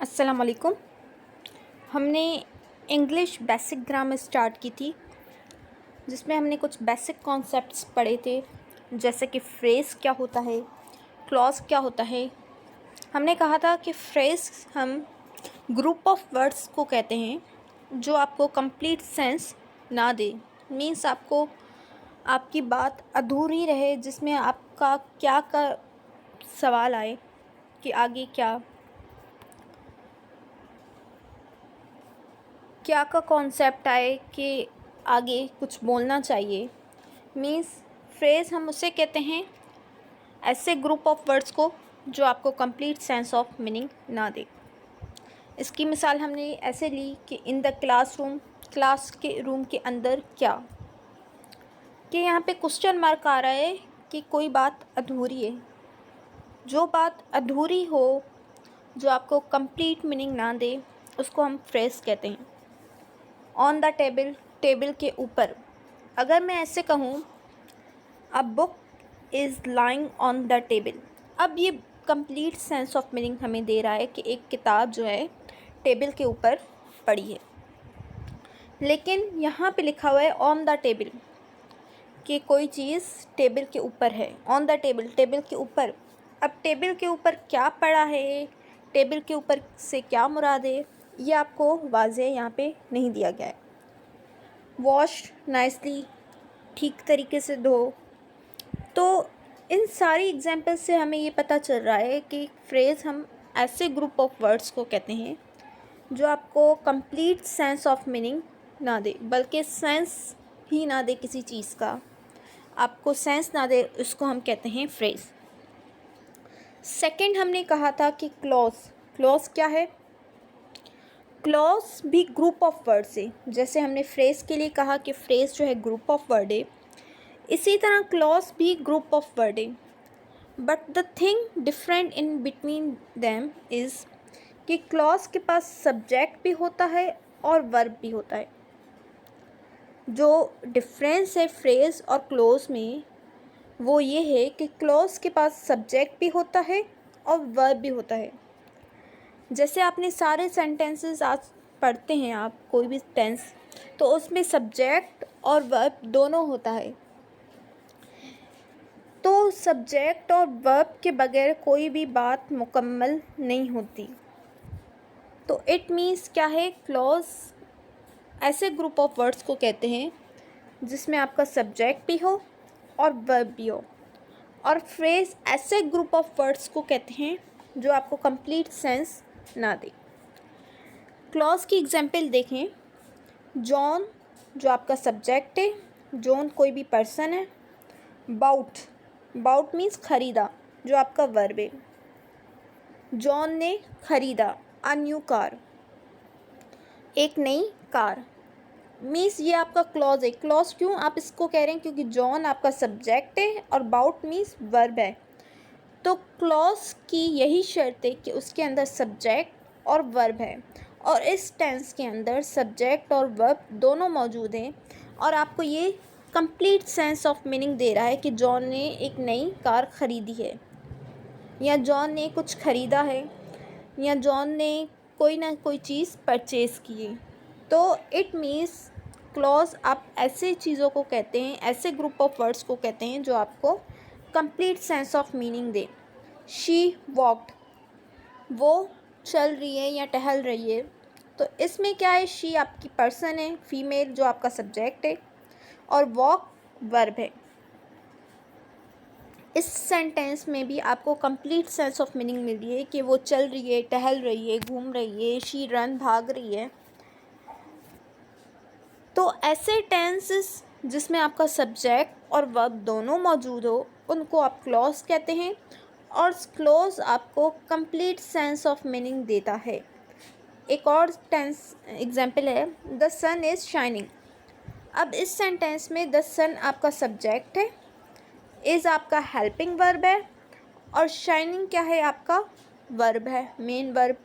अस्सलाम वालेकुम। हमने इंग्लिश बेसिक ग्रामर स्टार्ट की थी, जिसमें हमने कुछ बेसिक कॉन्सेप्ट्स पढ़े थे, जैसे कि फ्रेज़ क्या होता है, क्लॉज़ क्या होता है। हमने कहा था कि फ्रेज़ हम ग्रुप ऑफ वर्ड्स को कहते हैं जो आपको कंप्लीट सेंस ना दे, मीन्स आपको आपकी बात अधूरी रहे, जिसमें आपका क्या का सवाल आए कि आगे क्या का कॉन्सेप्ट आए कि आगे कुछ बोलना चाहिए। मीन्स फ्रेज़ हम उसे कहते हैं ऐसे ग्रुप ऑफ वर्ड्स को जो आपको कंप्लीट सेंस ऑफ मीनिंग ना दे। इसकी मिसाल हमने ऐसे ली कि इन द क्लासरूम, क्लास के रूम के अंदर क्या, कि यहाँ पे क्वेश्चन मार्क आ रहा है कि कोई बात अधूरी है। जो बात अधूरी हो, जो आपको कंप्लीट मीनिंग ना दे, उसको हम फ्रेज़ कहते हैं। ऑन द टेबल, टेबल के ऊपर। अगर मैं ऐसे कहूँ a book is lying on the table, अब ये कंप्लीट सेंस ऑफ मीनिंग हमें दे रहा है कि एक किताब जो है टेबल के ऊपर पड़ी है। लेकिन यहाँ पे लिखा हुआ है ऑन द टेबल, कि कोई चीज़ टेबल के ऊपर है। ऑन द टेबल, टेबल के ऊपर। अब टेबल के ऊपर क्या पड़ा है, टेबल के ऊपर से क्या मुराद है, ये आपको वाज़े यहाँ पे नहीं दिया गया है। वॉश नाइसली, ठीक तरीके से धो। तो इन सारी एग्जांपल से हमें ये पता चल रहा है कि फ्रेज़ हम ऐसे ग्रुप ऑफ वर्ड्स को कहते हैं जो आपको कंप्लीट सेंस ऑफ मीनिंग ना दे, बल्कि सेंस ही ना दे किसी चीज़ का, आपको सेंस ना दे, उसको हम कहते हैं फ्रेज़। सेकंड हमने कहा था कि क्लॉज। क्लॉज क्या है? क्लॉज भी ग्रुप ऑफ वर्ड्स है। जैसे हमने फ्रेज़ के लिए कहा कि फ्रेज़ जो है ग्रुप ऑफ वर्ड है, इसी तरह क्लॉज भी ग्रुप ऑफ वर्ड है। But the thing different in between them is कि क्लॉज के पास सब्जेक्ट भी होता है और वर्ब भी होता है। जो डिफरेंस है फ्रेज़ और क्लॉज में, वो ये है कि क्लॉज के पास सब्जेक्ट भी होता है और वर्ब भी होता है। जैसे आपने सारे सेंटेंसेस आज पढ़ते हैं आप कोई भी टेंस, तो उसमें सब्जेक्ट और वर्ब दोनों होता है। तो सब्जेक्ट और वर्ब के बगैर कोई भी बात मुकम्मल नहीं होती। तो इट मीन्स क्या है, क्लॉज ऐसे ग्रुप ऑफ वर्ड्स को कहते हैं जिसमें आपका सब्जेक्ट भी हो और वर्ब भी हो। और फ्रेज़ ऐसे ग्रुप ऑफ वर्ड्स को कहते हैं जो आपको कंप्लीट सेंस ना दे। क्लॉज की एग्जांपल देखें। जॉन जो आपका सब्जेक्ट है, जॉन कोई भी पर्सन है। बाउट, बाउट मीन्स ख़रीदा, जो आपका वर्ब है। जॉन ने ख़रीदा अ न्यू कार, एक नई कार। मीन्स ये आपका क्लॉज है। क्लॉज क्यों आप इसको कह रहे हैं? क्योंकि जॉन आपका सब्जेक्ट है और बाउट मीन्स वर्ब है। तो क्लॉज की यही शर्त है कि उसके अंदर सब्जेक्ट और वर्ब है, और इस टेंस के अंदर सब्जेक्ट और वर्ब दोनों मौजूद हैं, और आपको ये कंप्लीट सेंस ऑफ मीनिंग दे रहा है कि जॉन ने एक नई कार ख़रीदी है, या जॉन ने कुछ ख़रीदा है, या जॉन ने कोई ना कोई चीज़ परचेज़ की है। तो इट मीन्स क्लॉज आप ऐसे चीज़ों को कहते हैं, ऐसे ग्रुप ऑफ वर्ड्स को कहते हैं जो आपको complete sense of meaning they. She walked, वो चल रही है या टहल रही है। तो इसमें क्या है, शी आपकी पर्सन है, फीमेल जो आपका सब्जेक्ट है, और वॉक वर्ब है। इस सेंटेंस में भी आपको कंप्लीट सेंस ऑफ मीनिंग मिल रही है कि वो चल रही है, टहल रही है, घूम रही है। शी रन, भाग रही है। तो ऐसे टेंसेस जिसमें आपका सब्जेक्ट और वर्ब दोनों मौजूद हो, उनको आप क्लॉज कहते हैं, और क्लॉज आपको कंप्लीट सेंस ऑफ मीनिंग देता है। एक और टेंस एग्जांपल है, द सन इज़ शाइनिंग। अब इस सेंटेंस में द सन आपका सब्जेक्ट है, इज़ आपका हेल्पिंग वर्ब है, और शाइनिंग क्या है, आपका वर्ब है, मेन वर्ब।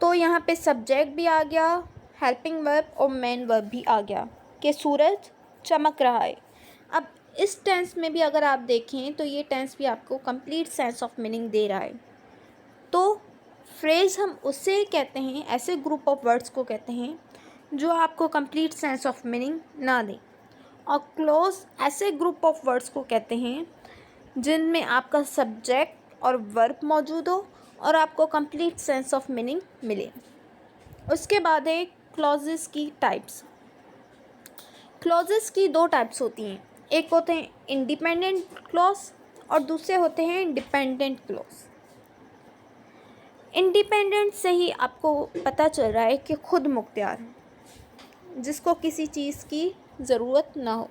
तो यहाँ पे सब्जेक्ट भी आ गया, हेल्पिंग वर्ब और मेन वर्ब भी आ गया कि सूरज चमक रहा है। अब इस टेंस में भी अगर आप देखें तो ये टेंस भी आपको कंप्लीट सेंस ऑफ मीनिंग दे रहा है। तो फ्रेज हम उसे कहते हैं, ऐसे ग्रुप ऑफ वर्ड्स को कहते हैं जो आपको कंप्लीट सेंस ऑफ मीनिंग ना दें। और क्लॉज ऐसे ग्रुप ऑफ वर्ड्स को कहते हैं जिनमें आपका सब्जेक्ट और वर्ब मौजूद हो और आपको कंप्लीट सेंस ऑफ मीनिंग मिले। उसके बाद है क्लॉजेस की टाइप्स। क्लॉजेस की दो टाइप्स होती हैं, एक होते हैं इंडिपेंडेंट क्लॉज और दूसरे होते हैं डिपेंडेंट क्लॉज। इंडिपेंडेंट से ही आपको पता चल रहा है कि खुद मुख्तियार है, जिसको किसी चीज़ की ज़रूरत ना हो।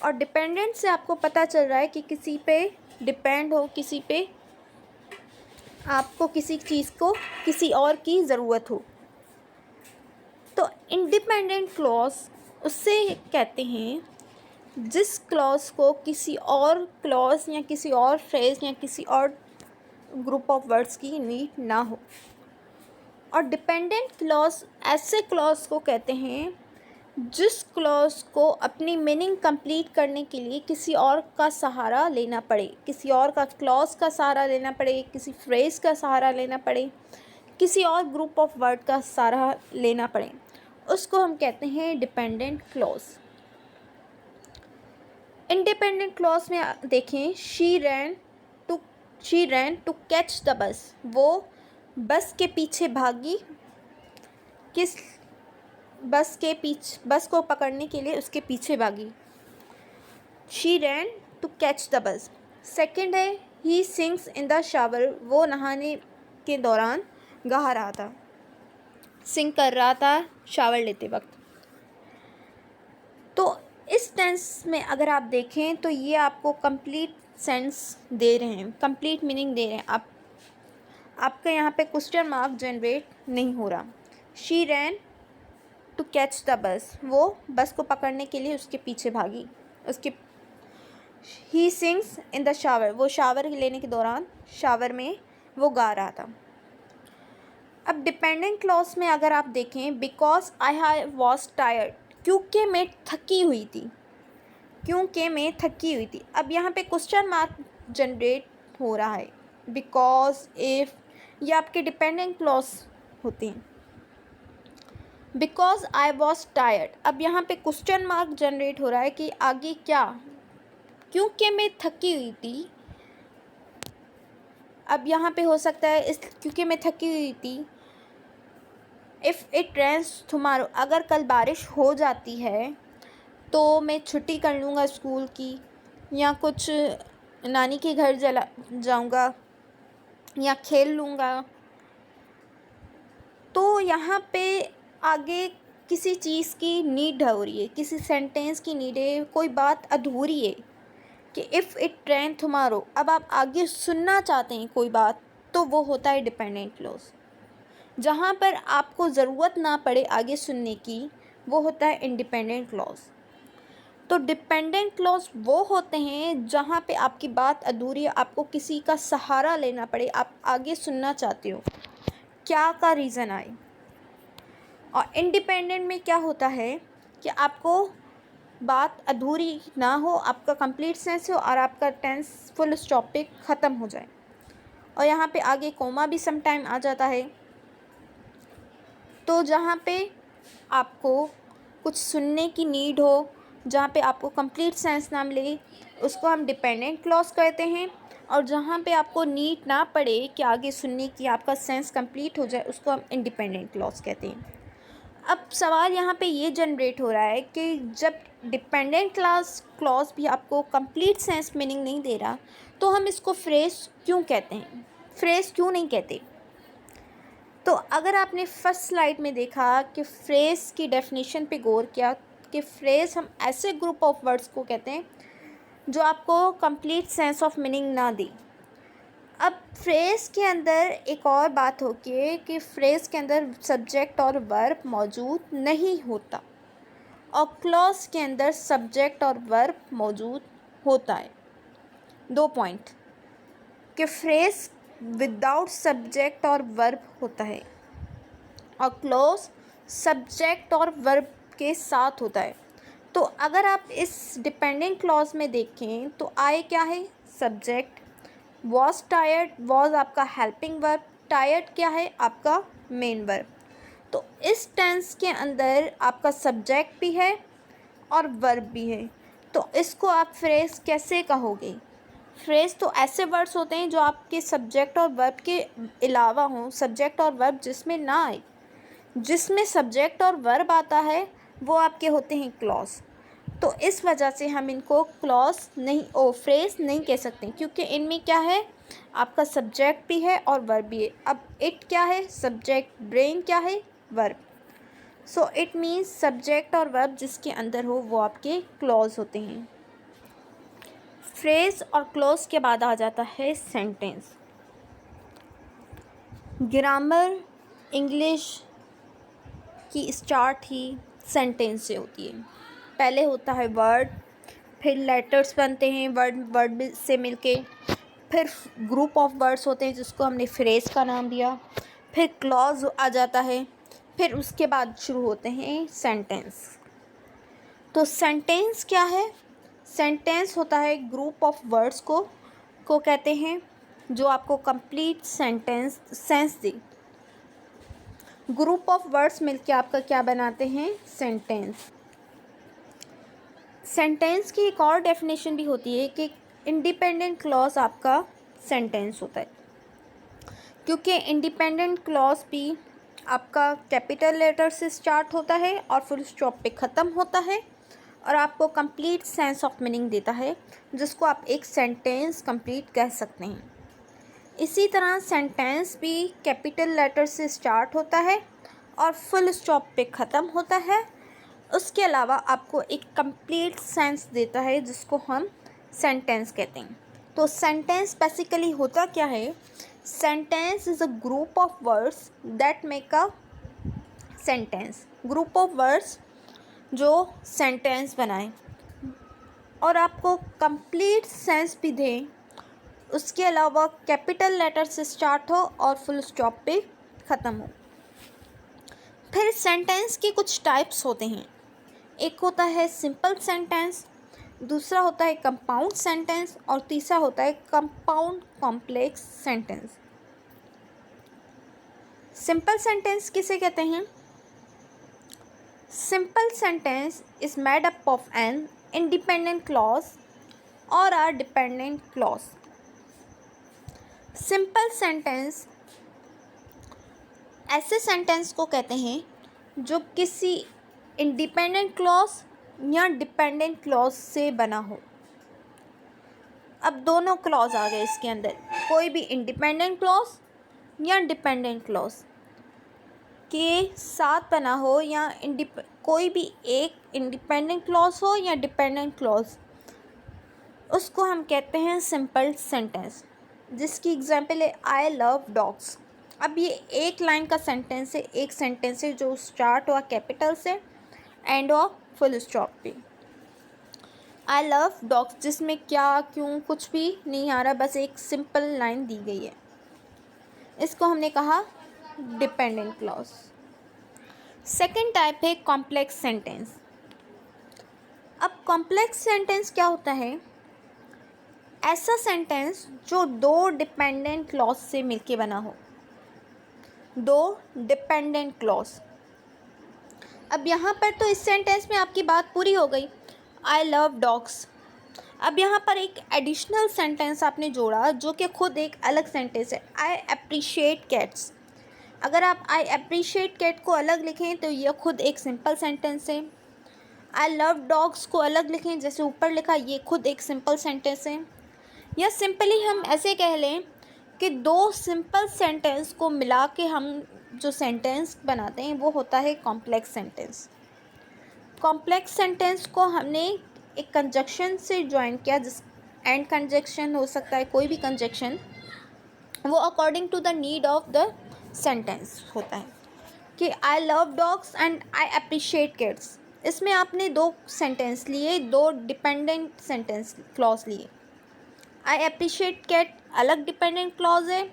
और डिपेंडेंट से आपको पता चल रहा है कि किसी पे डिपेंड हो, किसी पे आपको किसी चीज़ को किसी और की ज़रूरत हो। तो इंडिपेंडेंट क्लॉज उससे कहते हैं जिस क्लॉज को किसी और क्लॉज या किसी और फ्रेज या किसी और ग्रुप ऑफ वर्ड्स की नीड ना हो। और डिपेंडेंट क्लॉज ऐसे क्लॉज को कहते हैं जिस क्लॉज को अपनी मीनिंग कंप्लीट करने के लिए किसी और का सहारा लेना पड़े, किसी और का क्लॉज का सहारा लेना पड़े, किसी फ्रेज का सहारा लेना पड़े, किसी और ग्रुप ऑफ वर्ड का सहारा लेना पड़े, उसको हम कहते हैं डिपेंडेंट क्लॉज। इंडिपेंडेंट क्लॉज में देखें, she ran to catch the bus, वो बस के पीछे भागी, किस बस को पकड़ने के लिए उसके पीछे भागी। She ran to catch the bus. Second है he sings in the shower, वो नहाने के दौरान गा रहा था, सिंग कर रहा था शावर लेते वक्त। तो इस टेंस में अगर आप देखें तो ये आपको कंप्लीट सेंस दे रहे हैं, कंप्लीट मीनिंग दे रहे हैं। आपका यहाँ पे क्वेश्चन मार्क जनरेट नहीं हो रहा। She ran to catch the bus, वो बस को पकड़ने के लिए उसके पीछे भागी। ही सिंग्स इन द शावर, वो शावर लेने के दौरान शावर में वो गा रहा था। अब डिपेंडेंट क्लॉज में अगर आप देखें, बिकॉज आई वॉज टायर्ड, क्योंकि मैं थकी हुई थी, क्योंकि मैं थकी हुई थी। अब यहाँ पे क्वेश्चन मार्क जनरेट हो रहा है, बिकॉज, इफ़, ये आपके डिपेंडेंट क्लॉज होते हैं। बिकॉज आई वॉज टायर्ड, अब यहाँ पे क्वेश्चन मार्क जनरेट हो रहा है कि आगे क्या, क्योंकि मैं थकी हुई थी। अब यहाँ पे हो सकता है इस क्योंकि मैं थकी हुई थी, इफ़ इट रेन्स टुमारो, अगर कल बारिश हो जाती है तो मैं छुट्टी कर लूँगा स्कूल की, या कुछ नानी के घर जाऊँगा या खेल लूँगा। तो यहाँ पे आगे किसी चीज़ की नीड हो रही है, किसी सेंटेंस की नीड है, कोई बात अधूरी है कि इफ़ इट रेन टुमारो। अब आप आगे सुनना चाहते हैं कोई बात, तो वो होता है डिपेंडेंट क्लॉज। जहाँ पर आपको ज़रूरत ना पड़े आगे सुनने की, वो होता है इंडिपेंडेंट क्लॉज। तो डिपेंडेंट क्लॉज वो होते हैं जहाँ पे आपकी बात अधूरी है, आपको किसी का सहारा लेना पड़े, आप आगे सुनना चाहते हो, क्या का रीज़न आए। और इंडिपेंडेंट में क्या होता है कि आपको बात अधूरी ना हो, आपका कंप्लीट सेंस हो और आपका टेंस फुल स्टॉप पे ख़त्म हो जाए। और यहाँ पे आगे कोमा भी सम टाइम आ जाता है। तो जहाँ पे आपको कुछ सुनने की नीड हो, जहाँ पे आपको कंप्लीट सेंस ना मिले, उसको हम डिपेंडेंट क्लॉज कहते हैं। और जहाँ पे आपको नीड ना पड़े कि आगे सुनने की, आपका सेंस कंप्लीट हो जाए, उसको हम इंडिपेंडेंट क्लॉज कहते हैं। अब सवाल यहाँ पे ये जनरेट हो रहा है कि जब डिपेंडेंट क्लॉज भी आपको कंप्लीट सेंस मीनिंग नहीं दे रहा, तो हम इसको फ्रेज क्यों कहते हैं, फ्रेज क्यों नहीं कहते। तो अगर आपने फर्स्ट स्लाइड में देखा कि फ्रेज की डेफिनेशन पे गौर किया कि फ्रेज हम ऐसे ग्रुप ऑफ वर्ड्स को कहते हैं जो आपको कंप्लीट सेंस ऑफ मीनिंग ना दे। अब फ्रेज़ के अंदर एक और बात होती है कि फ्रेज़ के अंदर सब्जेक्ट और वर्ब मौजूद नहीं होता, और क्लॉज के अंदर सब्जेक्ट और वर्ब मौजूद होता है। 2 पॉइंट कि फ्रेज़ विदाउट सब्जेक्ट और वर्ब होता है और क्लॉज सब्जेक्ट और वर्ब के साथ होता है। तो अगर आप इस डिपेंडेंट क्लॉज में देखें तो आए क्या है, सब्जेक्ट, वॉज टायर्ड, वॉज आपका हेल्पिंग वर्ब, टायर्ड क्या है आपका मेन वर्ब। तो इस टेंस के अंदर आपका सब्जेक्ट भी है और वर्ब भी है। तो इसको आप फ्रेज़ कैसे कहोगे? फ्रेज़ तो ऐसे वर्ड्स होते हैं जो आपके सब्जेक्ट और वर्ब के अलावा हों, सब्जेक्ट और वर्ब जिसमें ना आए। जिसमें सब्जेक्ट और वर्ब आता है वो आपके होते हैं क्लॉज। तो इस वजह से हम इनको क्लॉज नहीं फ्रेज़ नहीं कह सकते, क्योंकि इनमें क्या है, आपका सब्जेक्ट भी है और वर्ब भी है। अब इट क्या है, सब्जेक्ट, ब्रेन क्या है, verb. So it means subject और वर्ब जिसके अंदर हो वो आपके क्लॉज होते हैं। फ्रेज़ और क्लॉज के बाद आ जाता है सेंटेंस। ग्रामर इंग्लिश की स्टार्ट ही सेंटेंस से होती है। पहले होता है वर्ड, फिर लेटर्स बनते हैं वर्ड वर्ड से मिलके, फिर ग्रुप ऑफ वर्ड्स होते हैं जिसको हमने फ्रेज़ का नाम दिया, फिर क्लॉज आ जाता है, फिर उसके बाद शुरू होते हैं सेंटेंस। तो सेंटेंस क्या है? सेंटेंस होता है ग्रुप ऑफ वर्ड्स को कहते हैं जो आपको complete sense they. Group of words मिलके आपका क्या बनाते हैं, सेंटेंस। सेंटेंस की एक और डेफिनेशन भी होती है कि इंडिपेंडेंट क्लॉज आपका सेंटेंस होता है, क्योंकि इंडिपेंडेंट क्लॉज भी आपका कैपिटल लेटर से स्टार्ट होता है और फुल स्टॉप पे ख़त्म होता है और आपको कंप्लीट सेंस ऑफ मीनिंग देता है, जिसको आप एक सेंटेंस कंप्लीट कह सकते हैं। इसी तरह सेंटेंस भी कैपिटल लेटर से स्टार्ट होता है और फुल स्टॉप पे ख़त्म होता है। उसके अलावा आपको एक कंप्लीट सेंस देता है जिसको हम सेंटेंस कहते हैं। तो सेंटेंस बेसिकली होता क्या है? Sentence is a group of words that make a sentence. Group of words जो सेंटेंस बनाए और आपको कंप्लीट सेंस भी दें, उसके अलावा कैपिटल लेटर से स्टार्ट हो और फुल स्टॉप पे ख़त्म हो। फिर सेंटेंस के कुछ टाइप्स होते हैं। एक होता है सिंपल सेंटेंस, दूसरा होता है कंपाउंड सेंटेंस और तीसरा होता है compound complex sentence. Simple sentence किसे कहते हैं? Simple sentence is made up of an independent clause और a dependent clause. Simple sentence ऐसे सेंटेंस को कहते हैं जो किसी इंडिपेंडेंट क्लॉज या डिपेंडेंट क्लॉज से बना हो। अब दोनों क्लॉज आ गए इसके अंदर, कोई भी इंडिपेंडेंट क्लॉज या डिपेंडेंट क्लॉज के साथ बना हो, या कोई भी एक इंडिपेंडेंट क्लॉज हो या डिपेंडेंट क्लॉज, उसको हम कहते हैं सिंपल सेंटेंस। जिसकी एग्जांपल है आई लव डॉग्स। अब ये एक लाइन का सेंटेंस है, एक सेंटेंस है जो स्टार्ट हुआ कैपिटल से, एंड हुआ फुल स्टॉप पे। आई लव डॉग्स जिसमें क्या क्यों कुछ भी नहीं आ रहा, बस एक सिंपल लाइन दी गई है, इसको हमने कहा डिपेंडेंट क्लॉज। सेकेंड टाइप है कॉम्प्लेक्स सेंटेंस। अब कॉम्प्लेक्स सेंटेंस क्या होता है? ऐसा सेंटेंस जो दो डिपेंडेंट क्लॉज से मिलके बना हो। दो डिपेंडेंट क्लॉज। अब यहाँ पर तो इस सेंटेंस में आपकी बात पूरी हो गई, आई लव डॉग्स। अब यहाँ पर एक एडिशनल सेंटेंस आपने जोड़ा जो कि खुद एक अलग सेंटेंस है, आई अप्रिशिएट कैट्स। अगर आप आई अप्रिशिएट कैट को अलग लिखें तो यह खुद एक सिंपल सेंटेंस है। आई लव डॉग्स को अलग लिखें जैसे ऊपर लिखा, ये खुद एक सिंपल सेंटेंस है। या सिंपली हम ऐसे कह लें कि दो सिंपल सेंटेंस को मिला के हम जो सेंटेंस बनाते हैं वो होता है कॉम्प्लेक्स सेंटेंस। कॉम्प्लेक्स सेंटेंस को हमने एक कंजक्शन से ज्वाइन किया, जिस एंड कंजक्शन हो सकता है, कोई भी कंजक्शन, वो according to the need of the sentence होता है कि I love dogs and I appreciate kids. इसमें आपने दो सेंटेंस लिए, दो डिपेंडेंट सेंटेंस क्लॉज लिए। आई अप्रिशिएट कैट अलग डिपेंडेंट क्लॉज है,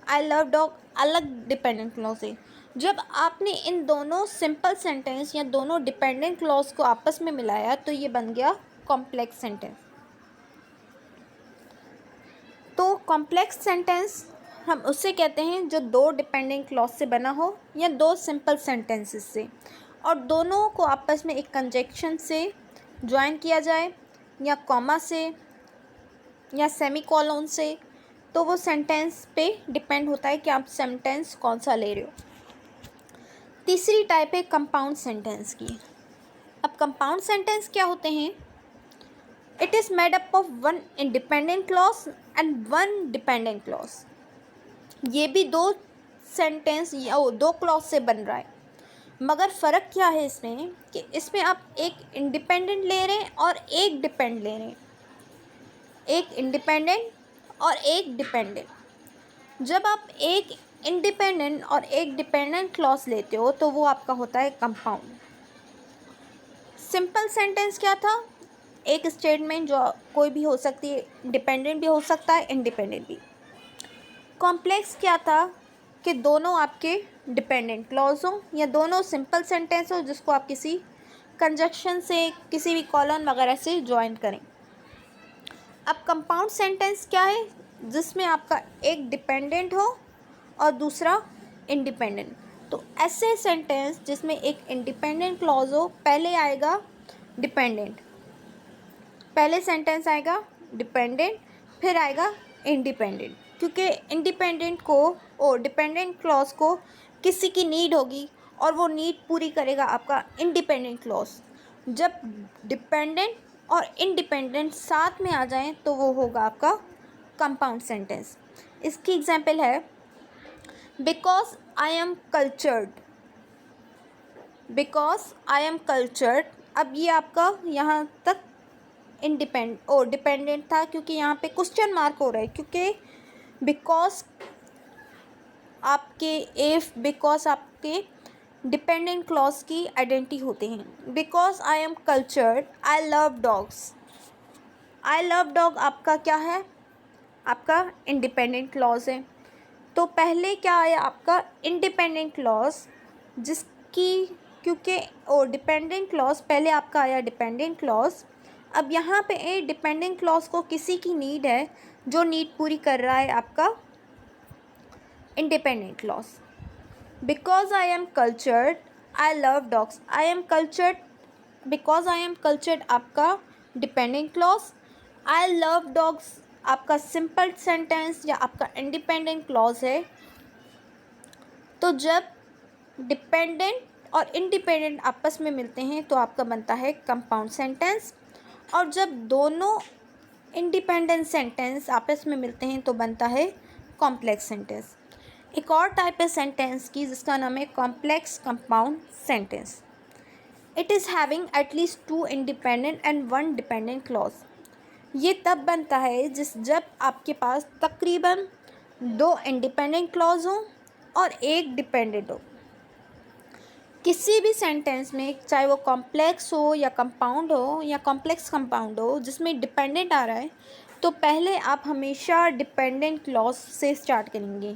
आई लव डॉग अलग डिपेंडेंट क्लॉज है। जब आपने इन दोनों सिंपल सेंटेंस या दोनों डिपेंडेंट क्लॉज को आपस में मिलाया तो ये बन गया कॉम्प्लेक्स सेंटेंस। तो कॉम्प्लेक्स सेंटेंस हम उससे कहते हैं जो दो डिपेंडेंट क्लॉज से बना हो या दो सिंपल सेंटेंसेस से, और दोनों को आपस में एक कंजक्शन से ज्वाइन किया जाए या कॉमा से या सेमीकोलन से, तो वो सेंटेंस पे डिपेंड होता है कि आप सेंटेंस कौन सा ले रहे हो। तीसरी टाइप है कंपाउंड सेंटेंस की। अब कंपाउंड सेंटेंस क्या होते हैं? It is made up of one independent clause and one dependent clause. ये भी दो सेंटेंस या दो क्लॉज से बन रहा है, मगर फ़र्क क्या है इसमें कि इसमें आप एक इंडिपेंडेंट ले रहे हैं और एक डिपेंड ले रहे हैं, एक इंडिपेंडेंट और एक डिपेंडेंट। जब आप एक इंडिपेंडेंट और एक डिपेंडेंट क्लॉज लेते हो तो वो आपका होता है कंपाउंड। सिंपल सेंटेंस क्या था? एक स्टेटमेंट जो कोई भी हो सकती है, डिपेंडेंट भी हो सकता है, इंडिपेंडेंट भी। कॉम्प्लेक्स क्या था? कि दोनों आपके डिपेंडेंट क्लॉज हों या दोनों सिंपल सेंटेंस हो जिसको आप किसी कंजक्शन से, किसी भी कॉलन वगैरह से ज्वाइन करें। अब कंपाउंड सेंटेंस क्या है? जिसमें आपका एक डिपेंडेंट हो और दूसरा इंडिपेंडेंट। तो ऐसे सेंटेंस जिसमें एक इंडिपेंडेंट क्लॉज हो, पहले आएगा डिपेंडेंट, पहले सेंटेंस आएगा डिपेंडेंट, फिर आएगा इंडिपेंडेंट, क्योंकि इंडिपेंडेंट को और डिपेंडेंट क्लॉज को किसी की नीड होगी और वो नीड पूरी करेगा आपका इंडिपेंडेंट क्लॉज। जब डिपेंडेंट और इंडिपेंडेंट साथ में आ जाएं तो वो होगा आपका कंपाउंड सेंटेंस। इसकी एग्जांपल है because I am cultured, because I am cultured. अब ये आपका यहाँ तक डिपेंडेंट था, क्योंकि यहाँ पे क्वेश्चन मार्क हो रहा है, क्योंकि बिकॉज आपके डिपेंडेंट क्लॉज की आइडेंटिटी होते हैं। Because I am cultured, I love dogs. I love dog आपका क्या है? आपका इंडिपेंडेंट क्लॉज है। तो पहले क्या आया आपका इंडिपेंडेंट क्लॉज, जिसकी क्योंकि डिपेंडेंट क्लॉज पहले आपका आया डिपेंडेंट क्लॉज। अब यहाँ पे डिपेंडेंट क्लॉज को किसी की नीड है, जो नीड पूरी कर रहा है आपका independent clause. Because I am cultured, I love dogs. I am cultured, because I am cultured आपका dependent clause. I love dogs आपका सिंपल सेंटेंस या आपका इंडिपेंडेंट क्लॉज है। तो जब डिपेंडेंट और इंडिपेंडेंट आपस में मिलते हैं तो आपका बनता है कंपाउंड सेंटेंस, और जब दोनों इंडिपेंडेंट सेंटेंस आपस में मिलते हैं तो बनता है कॉम्प्लेक्स सेंटेंस। एक और टाइप है सेंटेंस की जिसका नाम है complex compound sentence. It is having at least to independent and one dependent clause. ये तब बनता है जब आपके पास तकरीबन दो इंडिपेंडेंट क्लॉज हों और एक डिपेंडेंट हो। किसी भी सेंटेंस में, चाहे वो कॉम्प्लेक्स हो या कंपाउंड हो या कॉम्प्लेक्स कंपाउंड हो, जिसमें डिपेंडेंट आ रहा है, तो पहले आप हमेशा डिपेंडेंट क्लॉज से स्टार्ट करेंगे,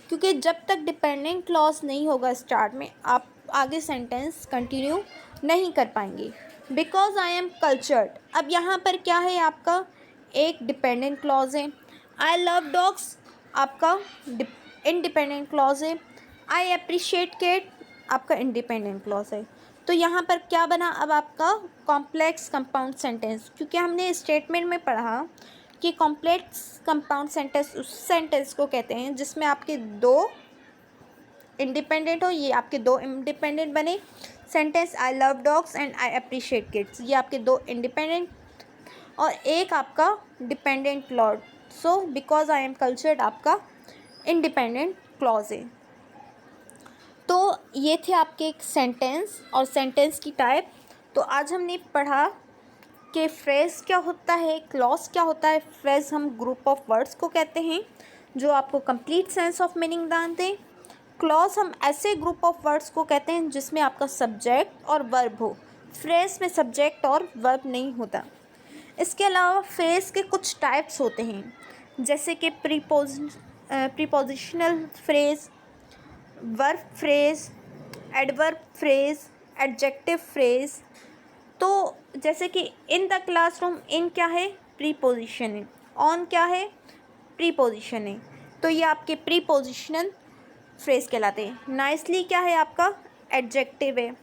क्योंकि जब तक डिपेंडेंट क्लॉज नहीं होगा स्टार्ट में, आप आगे सेंटेंस कंटिन्यू नहीं कर पाएंगे। बिकॉज आई एम कल्चर्ड, अब यहाँ पर क्या है आपका एक डिपेंडेंट क्लॉज है। आई लव डॉग्स आपका इंडिपेंडेंट क्लॉज है। आई अप्रिशिएट किड आपका इंडिपेंडेंट क्लॉज है। तो यहाँ पर क्या बना अब आपका कॉम्प्लेक्स कंपाउंड सेंटेंस, क्योंकि हमने स्टेटमेंट में पढ़ा कि कॉम्प्लेक्स कंपाउंड सेंटेंस उस सेंटेंस को कहते हैं जिसमें आपके दो इंडिपेंडेंट हो। ये आपके दो इंडिपेंडेंट बने sentence, I love dogs and I appreciate kids, ये आपके दो इंडिपेंडेंट और एक आपका dependent clause. So because I am cultured आपका इंडिपेंडेंट क्लॉज है। तो ये थे आपके एक सेंटेंस और सेंटेंस की टाइप। तो आज हमने पढ़ा कि फ्रेज़ क्या होता है, क्लॉज क्या होता है। फ्रेज़ हम ग्रुप ऑफ वर्ड्स को कहते हैं जो आपको कंप्लीट सेंस ऑफ मीनिंग दान दें। क्लॉज हम ऐसे ग्रुप ऑफ वर्ड्स को कहते हैं जिसमें आपका सब्जेक्ट और वर्ब हो। फ्रेज़ में सब्जेक्ट और वर्ब नहीं होता। इसके अलावा फ्रेज़ के कुछ टाइप्स होते हैं, जैसे कि prepositional phrase, verb phrase, adverb phrase, adjective phrase. तो जैसे कि इन द क्लासरूम, इन क्या है? प्रीपोजिशन है। ऑन क्या है? प्रीपोजिशन है। तो ये आपके प्रीपोजिशनल फ्रेज कहलाते हैं। नाइसली क्या है आपका एडजेक्टिव है।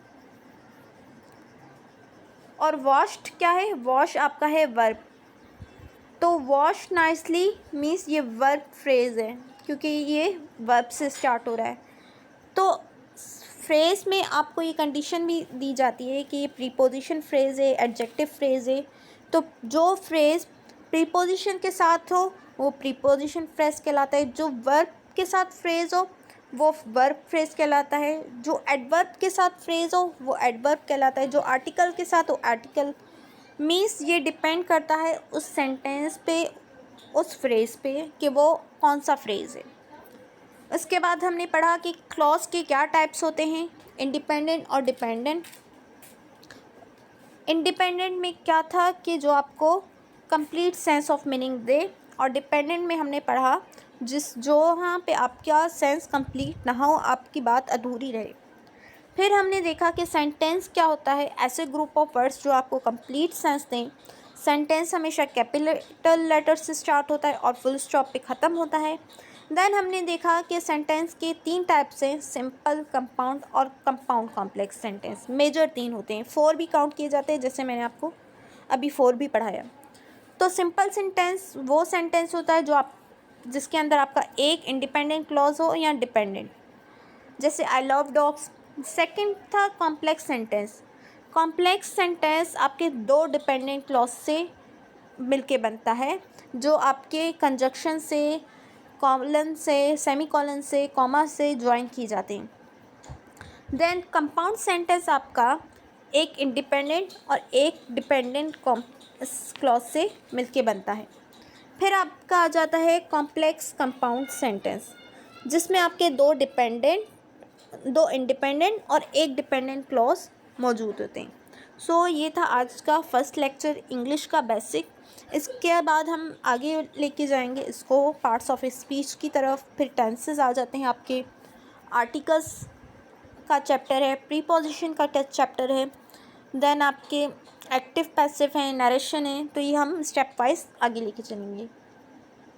और वॉश्ड क्या है, वॉश आपका है वर्ब। तो वॉश नाइसली मीन्स ये वर्ब फ्रेज है क्योंकि ये वर्ब से स्टार्ट हो रहा है। तो फ्रेज में आपको ये कंडीशन भी दी जाती है कि ये प्रीपोजिशन फ्रेज है, एडजेक्टिव फ्रेज है। तो जो फ्रेज प्रीपोजिशन के साथ हो वो प्रीपोजिशन फ्रेज कहलाता है, जो वर्ब के साथ फ्रेज हो वो वर्ब फ्रेज कहलाता है, जो एडवर्ब के साथ फ्रेज हो वो एडवर्ब कहलाता है, जो आर्टिकल के साथ हो आर्टिकल। मीन्स ये डिपेंड करता है उस सेंटेंस पे, उस फ्रेज पे कि वो कौन सा फ्रेज है। उसके बाद हमने पढ़ा कि क्लॉज के क्या टाइप्स होते हैं, इंडिपेंडेंट और डिपेंडेंट। इंडिपेंडेंट में क्या था कि जो आपको कंप्लीट सेंस ऑफ मीनिंग दे, और डिपेंडेंट में हमने पढ़ा जो यहाँ पे आपका सेंस कंप्लीट ना हो, आपकी बात अधूरी रहे। फिर हमने देखा कि सेंटेंस क्या होता है, ऐसे ग्रुप ऑफ वर्ड्स जो आपको कंप्लीट सेंस दें। सेंटेंस हमेशा कैपिटल लेटर से स्टार्ट होता है और फुल स्टॉप पे ख़त्म होता है। देन हमने देखा कि सेंटेंस के 3 टाइप्स हैं, सिंपल, कंपाउंड और कंपाउंड कॉम्प्लेक्स सेंटेंस। मेजर 3 होते हैं, 4 भी काउंट किए जाते हैं, जैसे मैंने आपको अभी 4 भी पढ़ाया। तो सिंपल सेंटेंस वो सेंटेंस होता है जिसके अंदर आपका एक इंडिपेंडेंट क्लॉज हो या डिपेंडेंट, जैसे आई लव डॉग्स। सेकंड था कॉम्प्लेक्स सेंटेंस। कॉम्प्लेक्स सेंटेंस आपके 2 डिपेंडेंट क्लॉज से मिलके बनता है, जो आपके कंजक्शन से, कॉलन से, सेमीकॉलन से, कॉमा से ज्वाइन की जाते हैं। देन कंपाउंड सेंटेंस आपका एक इंडिपेंडेंट और एक डिपेंडेंट क्लॉज से मिलके बनता है। फिर आपका आ जाता है कॉम्प्लेक्स कंपाउंड सेंटेंस, जिसमें आपके 2 इंडिपेंडेंट और एक डिपेंडेंट क्लॉज मौजूद होते हैं। सो ये था आज का फर्स्ट लेक्चर इंग्लिश का बेसिक। इसके बाद हम आगे लेके जाएंगे इसको पार्ट्स ऑफ स्पीच की तरफ, फिर टेंसेस आ जाते हैं आपके, आर्टिकल्स का चैप्टर है, प्रीपोजिशन का चैप्टर है, देन आपके एक्टिव पैसिव हैं, नरेशन है। तो ये हम स्टेप वाइज आगे लेके चलेंगे।